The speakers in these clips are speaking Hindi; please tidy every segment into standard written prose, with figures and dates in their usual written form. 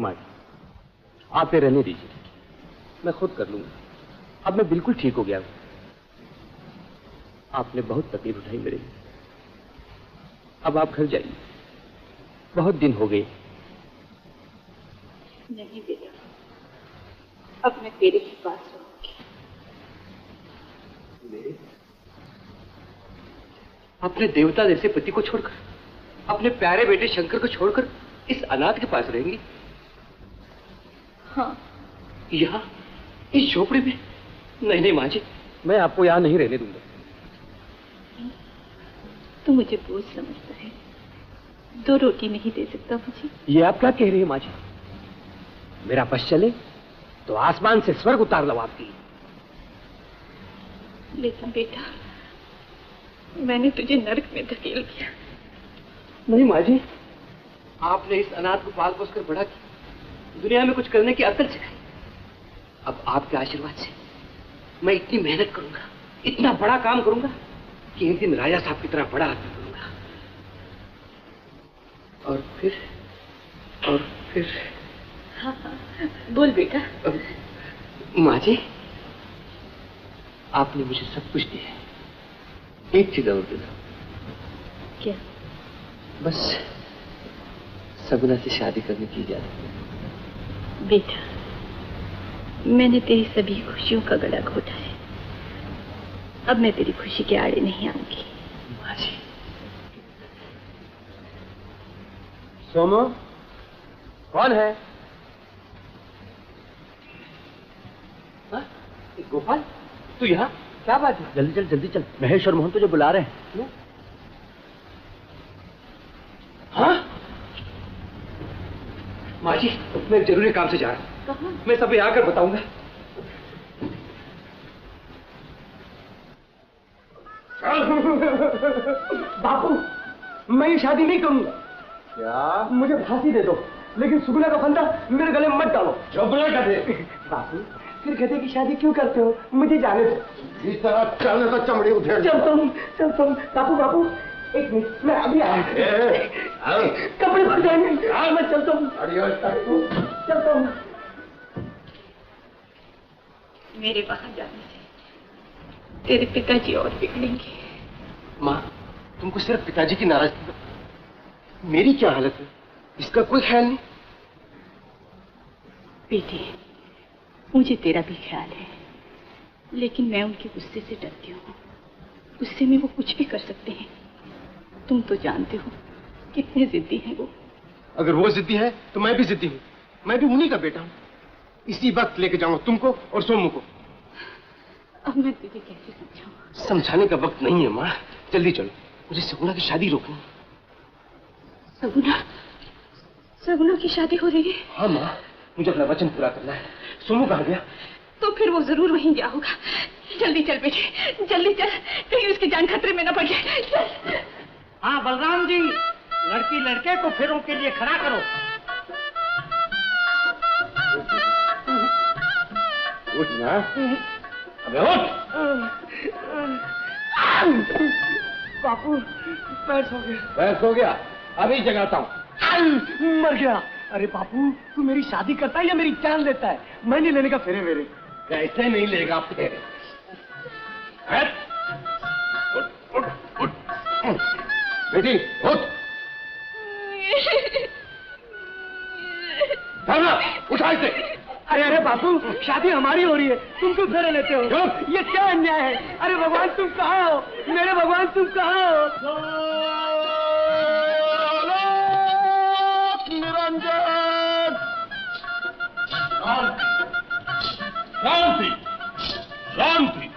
माँ आप ये रहने दीजिए, मैं खुद कर लूंगा। अब मैं बिल्कुल ठीक हो गया हूं। आपने बहुत तकलीफ उठाई मेरे लिए। अब आप घर जाइए, बहुत दिन हो गए। नहीं बेटा, अब मैं तेरे ही पास रहूंगी। मेरे? अपने देवता जैसे पति को छोड़कर, अपने प्यारे बेटे शंकर को छोड़कर इस अनाथ के पास रहेंगी? हाँ। यहाँ इस झोपड़ी में? नहीं नहीं माँ जी, मैं आपको यहाँ नहीं रहने दूंगा। तू मुझे बोझ समझता है, 2 रोटी नहीं दे सकता मुझे? ये आप क्या कह रही है माँ जी? मेरा बस चले तो आसमान से स्वर्ग उतार लो आपकी। लेकिन बेटा, मैंने तुझे नरक में धकेल दिया। नहीं माँ जी, आपने इस अनाथ को पाल पोस कर बड़ा किया, दुनिया में कुछ करने की अकल सिखाई। अब आपके आशीर्वाद से मैं इतनी मेहनत करूंगा, इतना बड़ा काम करूंगा कि एक दिन राजा साहब की तरह बड़ा आदमी बनूंगा। और फिर हाँ हाँ, बोल बेटा। माँ जी, आपने मुझे सब कुछ दिया है, एक चीज और दे दो। क्या? बस सगुना से शादी करने की इजाजत। बेटा, मैंने तेरी सभी खुशियों का गला घोटा है। अब मैं तेरी खुशी के आड़े नहीं आऊंगी। माँ जी। सोमो, कौन है? हाँ? गोपाल, तू यहाँ? क्या बात है? जल्दी चल, जल्दी चल। महेश और मोहन तुझे बुला रहे हैं। क्यों? हाँ? माँ जी, मैं एक जरूरी काम से जा रहा हूँ। कहाँ? मैं सब यहाँ आकर बताऊंगा। बापू, मैं ये शादी नहीं करूंगा। क्या? मुझे फांसी दे दो, लेकिन सुगुना का फंदा मेरे गले में मत डालो। झोपड़ा गधे। बापू, फिर गधे की शादी क्यों करते हो? मुझे जाने दो। इस तरह चलने तो चमड़ी उधेड़। चलता हूँ। बापू बापू, एक मिनट, मैं अभी आया। कपड़े भर जाएंगे। मैं चलता हूँ। चलता हूँ। मेरे वहां जाने से तेरे पिताजी और बिगड़ेंगे। माँ, तुमको सिर्फ पिताजी की नाराजगी, मेरी क्या हालत है इसका कोई ख्याल नहीं। बेटे, मुझे तेरा भी ख्याल है, लेकिन मैं उनके गुस्से से डरती हूँ। गुस्से में वो कुछ भी कर सकते हैं। तुम तो जानते हो कितने जिद्दी हैं वो। अगर वो जिद्दी है तो मैं भी जिद्दी हूँ। मैं भी उन्हीं का बेटा हूँ। इसी वक्त लेके जाऊंगा तुमको और सोमू को। अब मैं तुझे कैसे समझाऊं? समझाने का वक्त नहीं है माँ, जल्दी चलो, मुझे सगुना की शादी रोकनी है। सगुना की शादी हो रही है? हाँ माँ, मुझे अपना वचन पूरा करना है। सोमू कहाँ गया? तो फिर वो जरूर वहीं गया होगा। जल्दी चल बेटे, जल्दी चल, कहीं उसकी जान खतरे में न पड़ जाए। हाँ बलराम जी, लड़की लड़के को फेरों के लिए खड़ा करो। उठ ना, अबे उठ। बापू, पैर सो गया। अभी जगाता हूँ। मर गया। अरे बापू, तू मेरी शादी करता है या मेरी जान लेता है? मैं नहीं लेने का फेरे मेरे। कैसे नहीं लेगा फेरे? उठ। बेटी उठ। उठा इसे। अरे बापू, शादी हमारी हो रही है, तुम क्यों फेरे लेते हो? ये क्या अन्याय है? अरे भगवान तुम कहाँ हो? मेरे भगवान तुम कहाँ हो? निरंजन। शांति।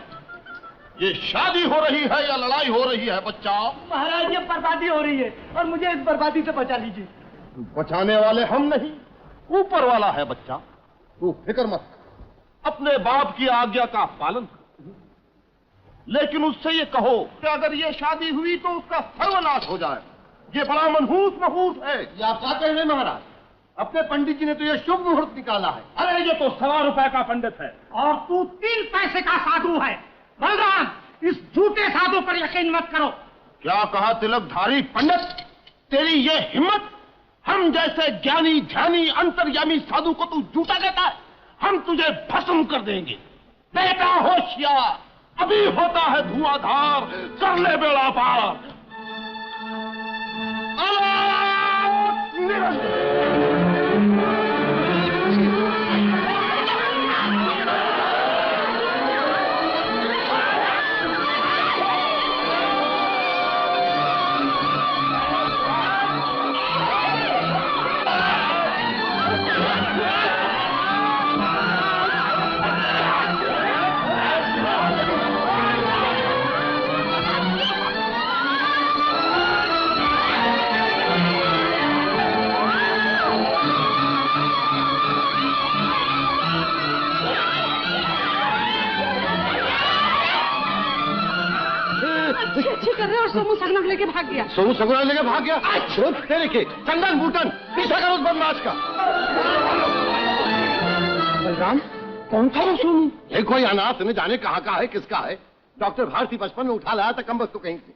ये शादी हो रही है या लड़ाई हो रही है बच्चा? महाराज, ये बर्बादी हो रही है और मुझे इस बर्बादी से बचा लीजिए। बचाने वाले हम नहीं, ऊपर वाला है बच्चा। तू फिक्र मत, अपने बाप की आज्ञा का पालन कर। लेकिन उससे ये कहो कि अगर ये शादी हुई तो उसका सर्वनाश हो जाए। ये बड़ा मनहूस महूस है। ये आप क्या कह रहे हैं महाराज? अपने पंडित जी ने तो ये शुभ मुहूर्त निकाला है। अरे ये तो 1.25 रुपए का पंडित है और तू 3 पैसे का साधु है। बलराम, इस झूठे साधु पर यकीन मत करो। क्या कहा तिलकधारी पंडित? तेरी ये हिम्मत हम जैसे ज्ञानी ध्यानी अंतर्यामी साधु को तू झूठा कहता है? हम तुझे भस्म कर देंगे। बेटा होशियार, अभी होता है धुआंधार, कर ले बेड़ा पार। अलोक निरंजन। कर रहे और सोमू सगनक लेके भाग गया। सोमू सगनक लेके भाग गया? तेरे के चंदन बूटन पीछा करो उस बदमाश का। बलराम, कौन था वो सोमू? ये कोई अनाथ न जाने कहाँ का है, किसका है। डॉक्टर भारती बचपन में उठा लाया था कम वक्त तो कहीं से।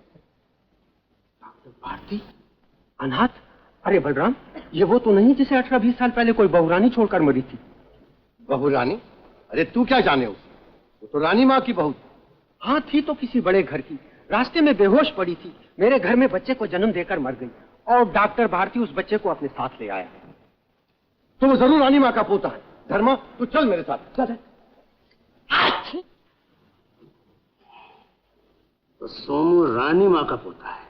डॉक्टर भारती अनाथ? अरे बलराम, ये वो तो नहीं जिसे 18-20 साल पहले कोई बहुरानी छोड़कर मरी थी। बहुरानी? अरे तू क्या जाने उसे, वो तो रानी माँ की बहू थी। हाँ थी तो किसी बड़े घर की, रास्ते में बेहोश पड़ी थी, मेरे घर में बच्चे को जन्म देकर मर गई और डॉक्टर भारती उस बच्चे को अपने साथ ले आया। तो वो जरूर रानी माँ का पोता है। धर्मा, तू चल मेरे साथ। चल। तो सोमू रानी माँ का पोता है।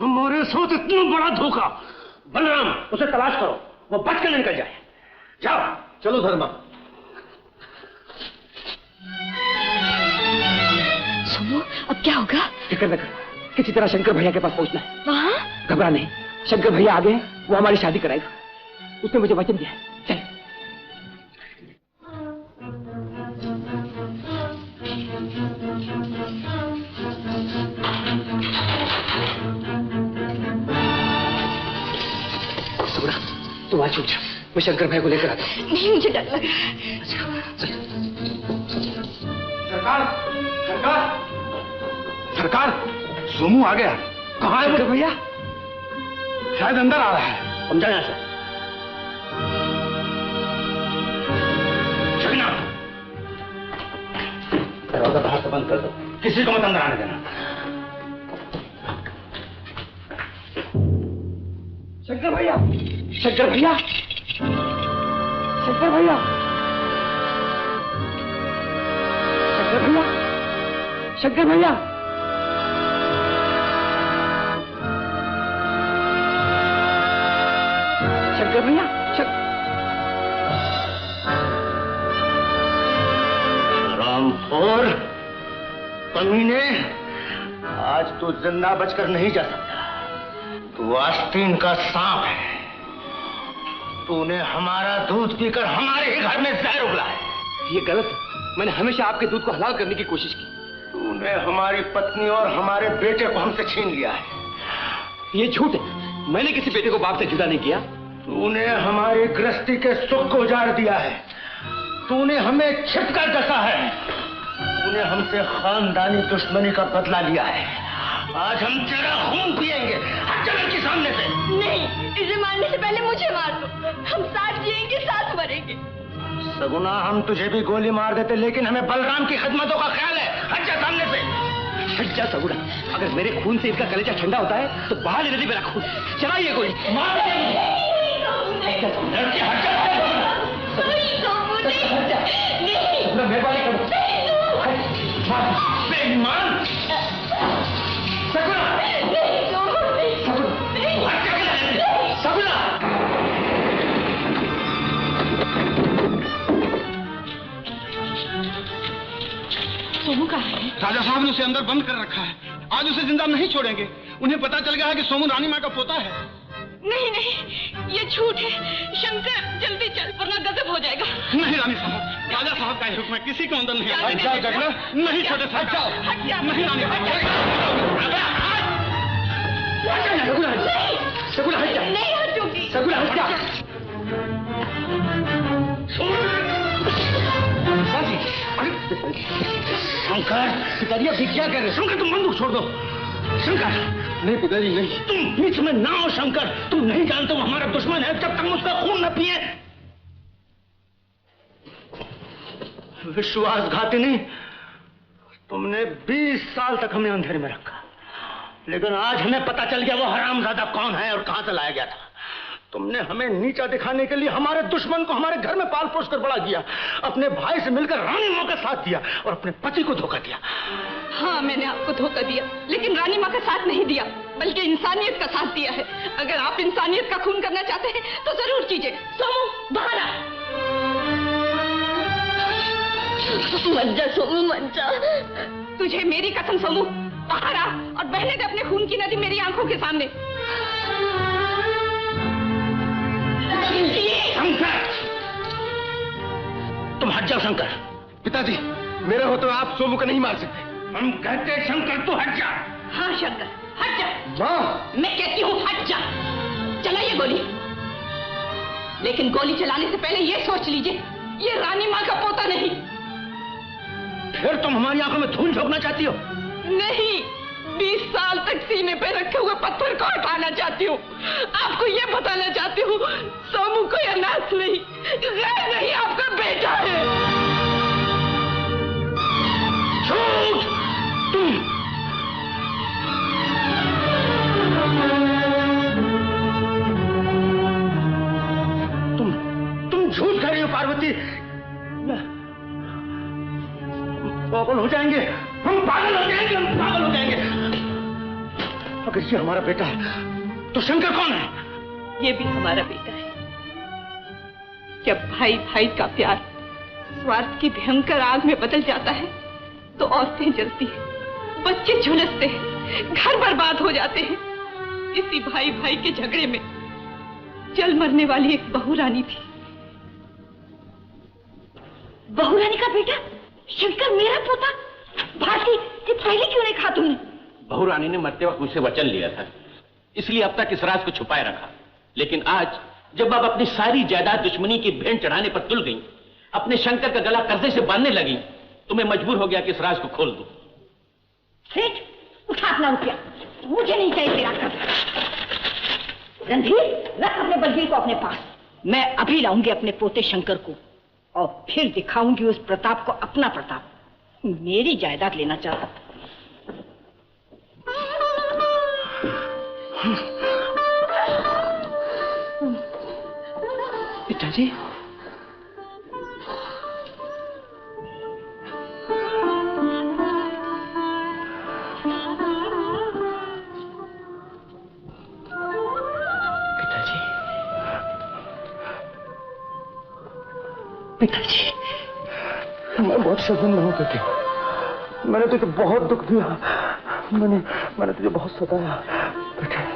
हमारे साथ इतना बड़ा धोखा। बलराम, उसे तलाश करो, वो बच कर निकल जाए। जाओ। चलो धर्मा। सोमू, अब क्या होगा? फिक्र न कर, किसी तरह शंकर भैया के पास पहुंचना है। वहाँ? घबरा नहीं, शंकर भैया आ गए, वो हमारी शादी कराएगा। उसने मुझे वचन दिया है। चल। सुगुना, तुम आज छूट जा, मैं शंकर भैया को लेकर आता हूँ। नहीं, मुझे डर लग रहा है। सरकार, सरकार, सरकार, सोमू आ गया। कहाँ है वो भैया? शायद अंदर आ रहा है। समझा यहाँ से। दरवाजा बाहर से बंद कर दो, किसी को मत अंदर आने देना। शंकर भैया, शंकर भैया, शंकर भैया, शंकर भैया, शंकर भैया, शंकर भैया, रामखोर कमीने, आज तू जिंदा बचकर नहीं जा सकता। तू आस्तीन का सांप है। तूने हमारा दूध पीकर हमारे ही घर में जहर उगला है। ये गलत है। मैंने हमेशा आपके दूध को हलाल करने की कोशिश की। तूने हमारी पत्नी और हमारे बेटे को हमसे छीन लिया है। ये झूठ है, मैंने किसी बेटे को बाप से जुदा नहीं किया। तूने हमारी गृहस्थी के सुख को उजाड़ दिया है। तूने हमें छिपकर डसा है। तूने हमसे खानदानी दुश्मनी का बदला लिया है। आज हम तेरा खून पिएंगे। हट जा लड़की सामने से। नहीं, इसे मारने से पहले मुझे मार दो। हम साथ जिएंगे, साथ मरेंगे। सगुना, हम तुझे भी गोली मार देते, लेकिन हमें बलराम की खिदमतों का ख्याल है। हट जा सामने से। हट जा सगुना, अगर मेरे खून से इसका कलेजा ठंडा होता है तो बहा ले नदी मेरा खून। चलाइए गोली, मार दे। लड़की हट जा। मेहरबानी करो। बेईमान। सगुना, सगुना। सोमू कहाँ है? राजा साहब ने उसे अंदर बंद कर रखा है। आज उसे जिंदा नहीं छोड़ेंगे। उन्हें पता चल गया है कि सोमू रानी माँ का पोता है। नहीं नहीं, ये झूठ है। शंकर, जल्दी चल वरना गजब हो जाएगा। नहीं रानी साहब, राजा साहब का हुक्म है, किसी को अंदर नहीं आना। जाओ जगना, नहीं छोटे साहब, जाओ। नहीं रानी साहब, सगुना हट जा। नहीं हटूंगी। सगुना हट जा। शंकर, पिताजी अभी क्या कर रहे हैं? शंकर, तुम बंदूक छोड़ दो। शंकर, नहीं पिताजी नहीं। तुम बीच में ना हो शंकर। तुम नहीं जानते वो हमारा दुश्मन है जब तक उसका खून न पिए। विश्वासघातिनी, तुमने 20 साल तक हमें अंधेरे में रखा, लेकिन आज हमें पता चल गया वो हरामजादा कौन है और कहां से लाया गया था। तुमने हमें नीचा दिखाने के लिए हमारे दुश्मन को हमारे घर में पाल पोस कर बड़ा किया, अपने भाई से मिलकर रानी मां का साथ दिया और अपने पति को धोखा दिया। हाँ, मैंने आपको धोखा दिया, लेकिन रानी माँ का साथ नहीं दिया, बल्कि इंसानियत का साथ दिया है। अगर आप इंसानियत का खून करना चाहते हैं तो जरूर कीजिए। सोमू, बाहर आ। मत जा सोमू, मत जा। तुझे मेरी कसम सोमू, बाहर आ और बहने दे अपने खून की नदी मेरी आंखों के सामने। शंकर, तुम हट जाओ शंकर। पिताजी, मेरा हो तो आप सोमू को नहीं मार सकते। हम कहते शंकर तू हट जा। हाँ शंकर, हट जा। माँ, मैं कहती हूँ हट जा। चलाइए गोली, लेकिन गोली चलाने से पहले ये सोच लीजिए, ये रानी माँ का पोता नहीं। फिर तुम हमारी आंखों में धूल झोंकना चाहती हो? नहीं, 20 साल तक सीने पे रखे हुए पत्थर को हटाना चाहती हूँ। आपको ये बताना चाहती हूँ, सोमू कोई अनाथ नहीं, गैर नहीं, आपका बेटा है। झूठ! तुम झूठ कह रही हो पार्वती। पागल हो जाएंगे, हम पागल हो जाएंगे, हम पागल हो जाएंगे। अगर ये हमारा बेटा है तो शंकर कौन है? ये भी हमारा बेटा है। जब भाई भाई का प्यार स्वार्थ की भयंकर आग में बदल जाता है तो औरतें जलती हैं, बच्चे झुलसते हैं, घर बर्बाद हो जाते हैं। इसी भाई भाई के झगड़े में जल मरने वाली एक बहू रानी थी। बहू रानी का बेटा शंकर मेरा पोता? भारती, ये पहले क्यों नहीं कहा तुमने? बहू रानी ने मरते वक्त मुझसे वचन लिया था, इसलिए अब तक इस राज को छुपाए रखा। लेकिन आज जब आप अपनी सारी जायदाद दुश्मनी की भेंट चढ़ाने पर तुल गई, अपने शंकर का गला कर्जे से बांधने लगी, तो मैं मजबूर हो गया कि इस राज को खोल दूं। सेठ, उठा अपना रुपया, मुझे नहीं चाहिए तेरा कर्ज। रणधीर, रख अपने बलवीर को अपने पास। मैं अभी लाऊंगी अपने पोते शंकर को और फिर दिखाऊंगी उस प्रताप को अपना प्रताप। मेरी जायदाद लेना चाहता था। पिताजी, पिताजी, मैं बहुत शर्मिंदा हूँ बेटे। मैंने तुझे बहुत दुख दिया, मैंने तुझे बहुत सताया बेटे।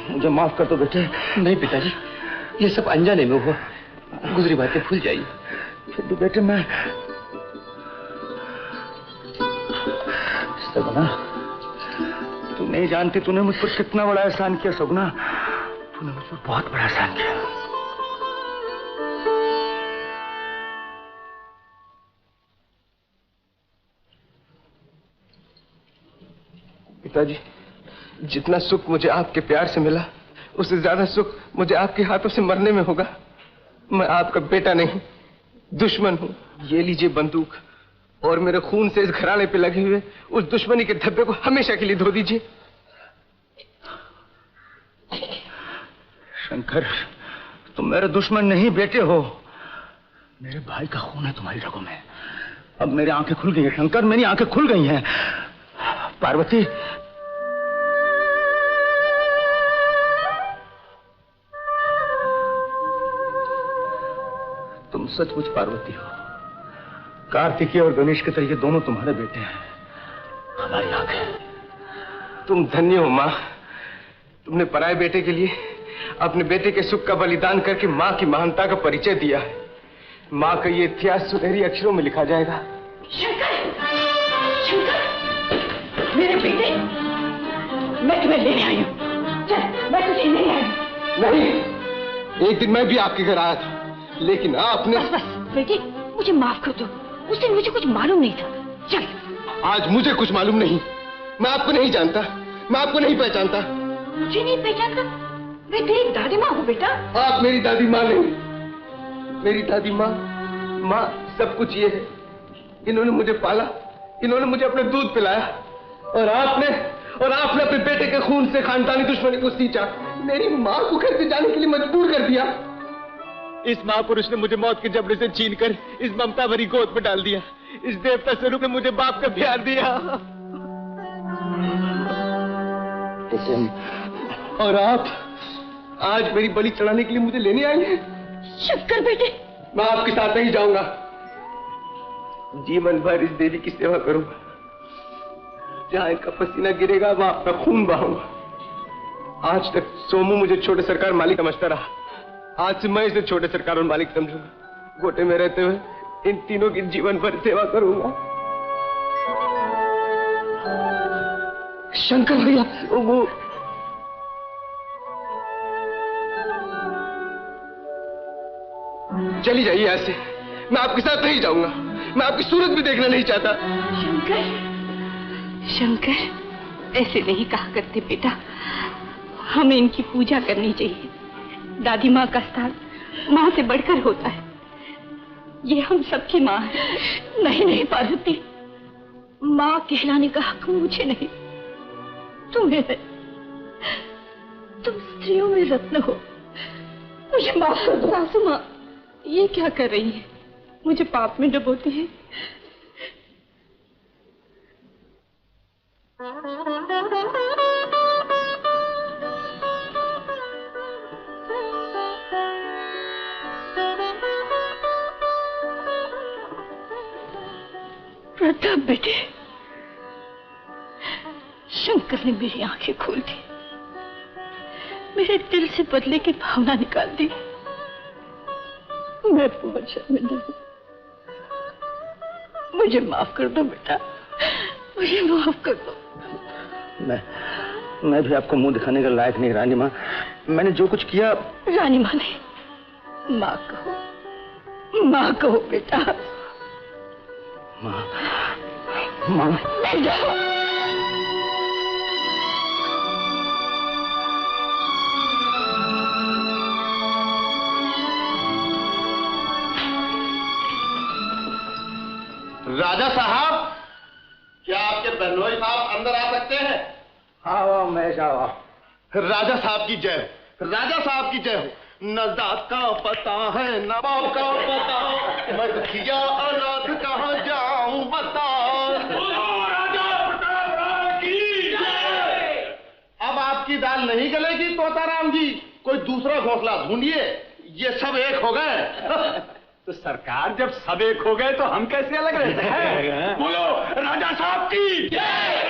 मुझे माफ कर दो बेटे। नहीं पिताजी, ये सब अनजाने में हुआ, गुजरी बातें भूल जाइए। फिर भी बेटे मैं सगुना, तू नहीं जानती तूने मुझ पर कितना बड़ा एहसान किया। सगुना, तूने मुझ पर बहुत बड़ा एहसान किया। पिताजी, जितना सुख मुझे आपके प्यार से मिला, उससे ज्यादा सुख मुझे आपके हाथों से मरने में होगा। मैं आपका बेटा नहीं, दुश्मन हूं। ये लीजिए बंदूक और मेरे खून से इस घराने पे लगे हुए उस दुश्मनी के धब्बे को हमेशा के लिए धो दीजिए। शंकर, तुम मेरे दुश्मन नहीं बेटे हो। मेरे भाई का खून है तुम्हारी रगों में। अब मेरी आंखें खुल गई हैं शंकर, मेरी आंखें खुल गई हैं। पार्वती, तुम सचमुच पार्वती हो। कार्तिकेय और गणेश के तरीके दोनों तुम्हारे बेटे हैं। हमारी आंखें। तुम धन्य हो माँ, तुमने पराये बेटे के लिए अपने बेटे के सुख का बलिदान करके माँ की महानता का परिचय दिया है। माँ का ये इतिहास सुनहरी अक्षरों में लिखा जाएगा। शंकर, शंकर, मेरे बेटे, मैं तुम्हें लेने आई हूँ। चल, मैं तुझे लेने आई हूँ। नहीं, एक दिन मैं भी आपके घर आया था, लेकिन आपने... बस बेटे, मुझे माफ कर दो। उस दिन मुझे कुछ मालूम नहीं था। चल। आज मुझे कुछ मालूम नहीं। मैं आपको नहीं जानता, मैं आपको नहीं पहचानता। मुझे नहीं पहचानता? मैं तेरी दादी माँ हूँ बेटा। आप मेरी दादी माँ नहीं। मेरी दादी माँ सब कुछ ये है। इन्होंने मुझे पाला, इन्होंने मुझे अपने दूध पिलाया, और आपने अपने बेटे के खून से खानदानी दुश्मनी को सींचा। मेरी माँ को घर से जाने के लिए मजबूर कर दिया। इस महापुरुष ने मुझे मौत के जबड़े से छीनकर इस ममता भरी गोद में डाल दिया। इस देवता स्वरूप ने मुझे बाप का प्यार दिया। और आप आज मेरी बलि चढ़ाने के लिए मुझे लेने आए हैं? शंकर बेटे, मैं आपके साथ नहीं जाऊंगा। जीवन भर इस देवी की सेवा करूंगा। जहां इनका पसीना गिरेगा वहां अपना खून बहाऊंगा। आज तक सोमू मुझे छोटे सरकार मालिक समझता रहा। आज से मैं इसे छोटे सरकार और मालिक समझूंगा। गोटे में रहते हुए इन तीनों की जीवन भर सेवा करूंगा। शंकर भैया, वो चली जाइए यहाँ से। मैं आपके साथ नहीं जाऊंगा। मैं आपकी सूरत भी देखना नहीं चाहता। शंकर, ऐसे नहीं कहा करते बेटा। हमें इनकी पूजा करनी चाहिए। दादी माँ का स्थान माँ से बढ़कर होता है। ये हम सबकी माँ है। नहीं पार्वती, माँ कहलाने का हक मुझे नहीं, तुम्हें है। तुम स्त्रियों में रत्न हो। मुझे माफ कर दो। सासू माँ ये क्या कर रही है? मुझे पाप में डुबोती है। प्रताप बेटे, शंकर ने मेरी आंखें खोल दी, मेरे दिल से बदले की भावना निकाल दी। मैं बहुत शर्मिंदा हूँ। मुझे माफ कर दो बेटा, मुझे माफ कर दो। मैं भी आपको मुंह दिखाने का लायक नहीं रानी माँ। मैंने जो कुछ किया... रानी माँ नहीं, माँ कहो, माँ कहो बेटा। माँ नहीं जाओ। राजा साहब, क्या आपके बहनोई साहब अंदर आ सकते हैं? हाँ मैं जाओ। राजा साहब की जय हो, राजा साहब की जय हो। न जात का पता है न बाप का पता, मैं दुखिया अनाथ कहाँ जाऊं बताओ। राजा प्रतापराव की जय। अब आपकी दाल नहीं गलेगी तोताराम जी, कोई दूसरा घोंसला ढूंढिए। ये सब एक हो गए। तो सरकार, जब सब एक हो गए तो हम कैसे अलग रहते हैं? बोलो राजा साहब की जय।